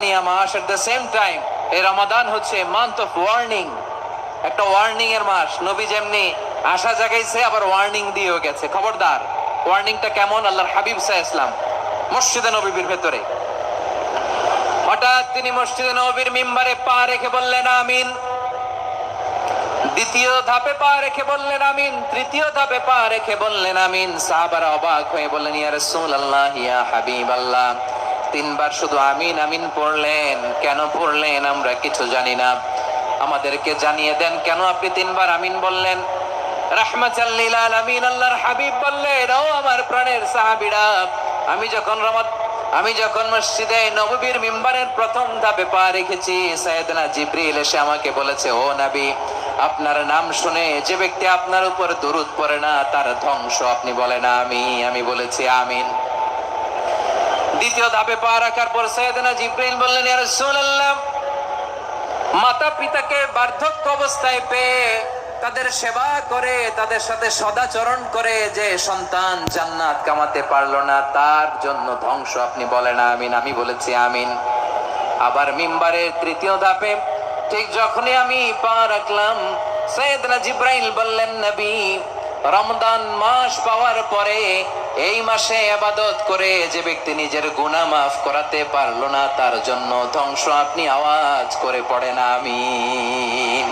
Mass at the same time এই Ramadan হচ্ছে month of warning, একটা ওয়ার্নিং এর মাস। নবী যেমনি আশা জাগাইছে আবার ওয়ার্নিং দিয়েও গেছে, খবরদার। ওয়ার্নিংটা কেমন? আল্লাহর হাবিব সাল্লাল্লাহু আলাইহি ওয়াসাল্লাম মসজিদে নববীর ভেতরে হঠাৎ তিনি মসজিদে নববীর মিম্বারে পা রেখে বললেন আমিন। দ্বিতীয় ধাপে পা রেখে বললেন আমিন, তৃতীয় ধাপে পা রেখে বললেন আমিন। সাহাবারা অবাক হয়ে বললেন ইয়া রাসূলুল্লাহ, ইয়া হাবিবাল্লাহ, তিনবার শুধু আমিন আমিন পড়লেন, কেন পড়লেন আমরা কিছু জানি না, আমাদেরকে জানিয়ে দেন কেন আপনি তিনবার আমিন বললেন। রাহমাতাল লিল আলামিন আল্লাহর হাবিব বললেন, ও আমার প্রাণের সাহাবীরা, আমি যখন মসজিদে নববীর মিম্বারের প্রথম ধাপে পা রেখেছি, সাইয়েদনা জিবরিল এসে আমাকে বলেছে, ও নবী, আপনার নাম শুনে যে ব্যক্তি আপনার উপর দরুদ পড়ে না তার ধ্বংস আপনি বলেন আমি বলেছি আমিন। দ্বিতীয় ধাপে পা রাখার পর সাইয়েদনা জিবরিল বললেন, ইয়া রাসূলুল্লাহ, মাতা পিতাকে বার্ধক্য অবস্থায় পেয়ে তাদের সেবা করে তাদের সাথে সদাচরণ করে যে সন্তান জান্নাত কামাতে পারলো না তার জন্য ধ্বংস আপনি বলেন আমিন। আমি বলেছি আমিন। আবার মিম্বারের তৃতীয় ধাপে ঠিক যখনই আমি পা রাখলাম, সাইয়েদনা জিবরাইল বললেন, নবী, রমজান মাস পাওয়ার পরে এই মাসে ইবাদত করে যে ব্যক্তি নিজের গুনাহ মাফ করাতে পারলো না তার জন্য ধ্বংস আপনি আওয়াজ করে পড়েন আমিন।